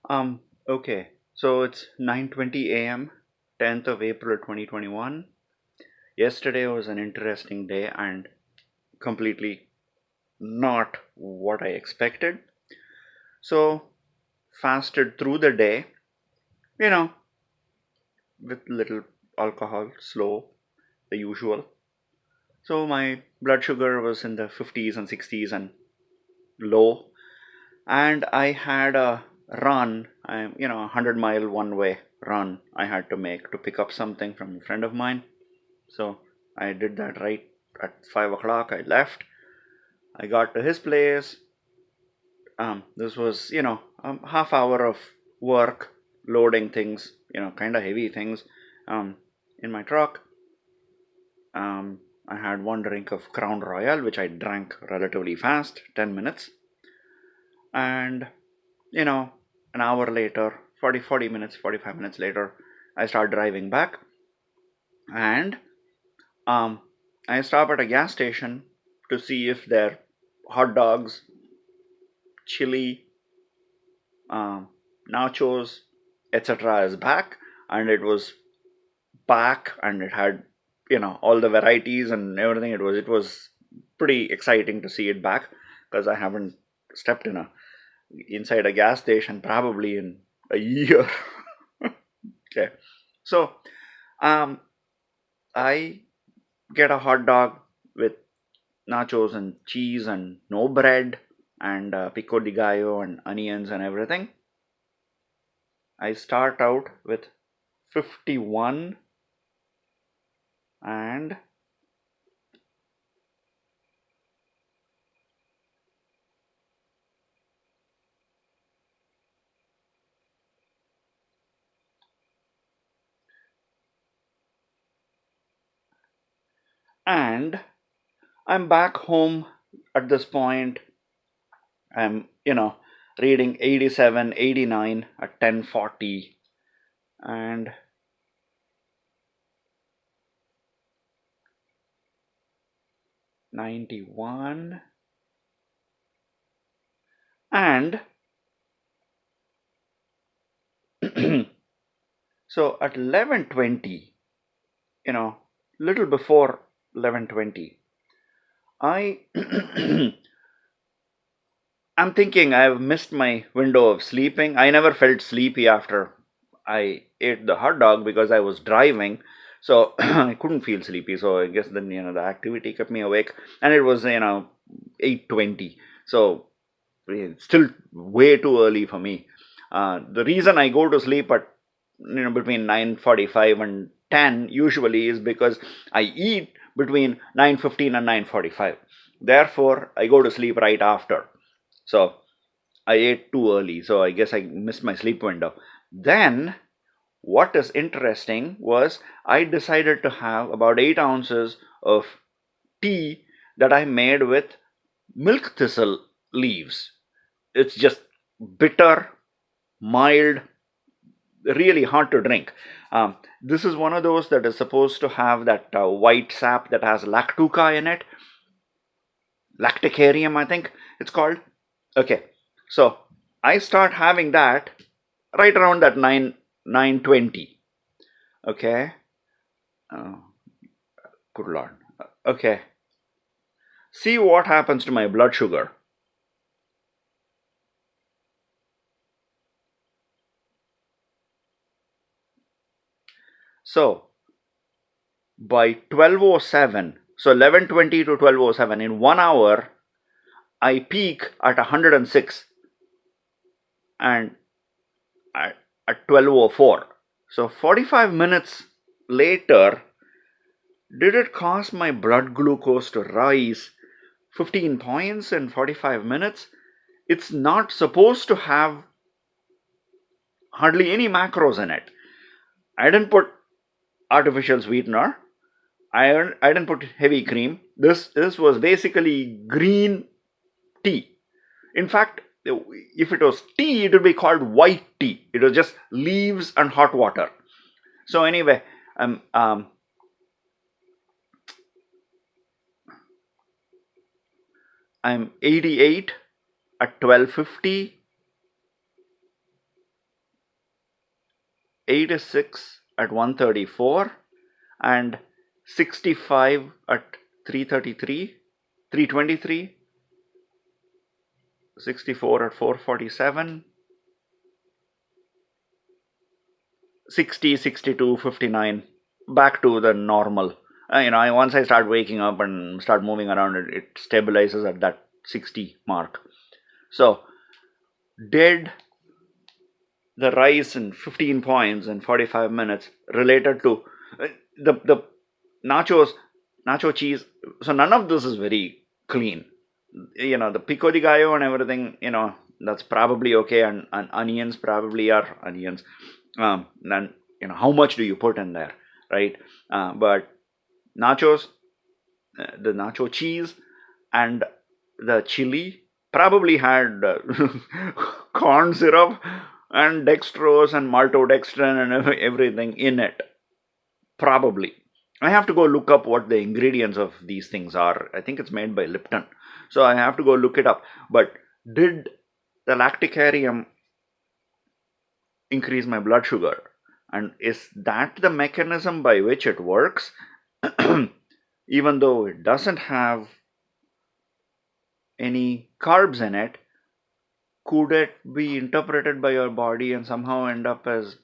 Okay. So it's 9:20 a.m., 10th of April 2021. Yesterday was an interesting day and completely not what I expected. So fasted through the day, you know, with little alcohol, slow, the usual. So my blood sugar was in the 50s and 60s and low, and I had a run, a 100-mile one-way run I had to make to pick up something from a friend of mine. So I did that right at 5 o'clock. I left. I got to his place. This was, half hour of work, loading things, kind of heavy things, in my truck. I had one drink of Crown Royal, which I drank relatively fast, 10 minutes. And, you know, an hour later, 40 minutes, 45 minutes later, I start driving back. And um, I stop at a gas station to see if their hot dogs, chili, um, nachos, etc. is back. And it was back, and it had, all the varieties and everything. It was pretty exciting to see it back, because I haven't stepped inside a gas station probably in a year. Okay, so um, I get a hot dog with nachos and cheese and no bread and pico de gallo and onions and everything. I start out with 51, and and I'm back home at this point. I'm, reading 87, 89 at 10:40, and 91. And so at 11:20, little before 11:20, I I'm thinking I've missed my window of sleeping. I never felt sleepy after I ate the hot dog because I was driving. So I couldn't feel sleepy. So I guess then, the activity kept me awake. And it was, 8:20. So it's still way too early for me. The reason I go to sleep at, between 9:45 and 10 usually is because I eat between 9:15 and 9:45. Therefore, I go to sleep right after. So I ate too early, so I guess I missed my sleep window. Then, what is interesting was I decided to have about 8 ounces of tea that I made with milk thistle leaves. It's just bitter, mild, really hard to drink. This is one of those that is supposed to have that white sap that has lactuca in it. Lacticarium, I think it's called. Okay, so I start having that right around that 9:20. Okay, oh, good lord. Okay, see what happens to my blood sugar. So by 12:07, so 11:20 to 12:07, in 1 hour, I peak at 106, and at 12:04. So 45 minutes later, did it cause my blood glucose to rise 15 points in 45 minutes? It's not supposed to have hardly any macros in it. I didn't put artificial sweetener. I didn't put heavy cream. This was basically green tea. In fact, if it was tea, it would be called white tea. It was just leaves and hot water. So anyway, I'm 88 at 12:50. 86 at 134 and 65 at 333, 323, 64 at 447, 60, 62, 59, back to the normal. Once I start waking up and start moving around, it stabilizes at that 60 mark. So, did the rise in 15 points in 45 minutes related to the nacho cheese? So none of this is very clean. The pico de gallo and everything, that's probably okay, and onions probably are onions. Then how much do you put in there, right? But nachos, the nacho cheese and the chili probably had corn syrup and dextrose and maltodextrin and everything in it. Probably. I have to go look up what the ingredients of these things are. I think it's made by Lipton. So I have to go look it up. But did the lacticarium increase my blood sugar? And is that the mechanism by which it works? Even though it doesn't have any carbs in it, could it be interpreted by your body and somehow end up as...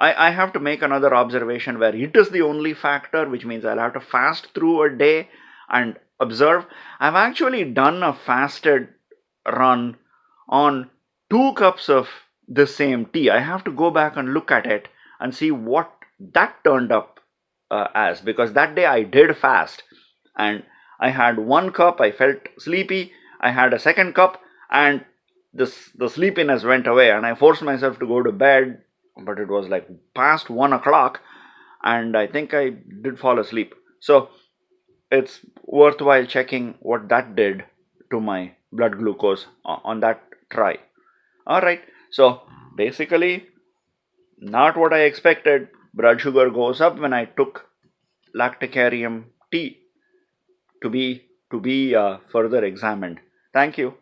I have to make another observation where it is the only factor, which means I'll have to fast through a day and observe. I've actually done a fasted run on 2 cups of the same tea. I have to go back and look at it and see what that turned up as, because that day I did fast and I had 1 cup, I felt sleepy. I had a 2nd cup and the sleepiness went away, and I forced myself to go to bed, but it was like past 1 o'clock and I think I did fall asleep. So it's worthwhile checking what that did to my blood glucose on that try. Alright, so basically not what I expected. Blood sugar goes up when I took lacticarium tea, to be further examined. Thank you.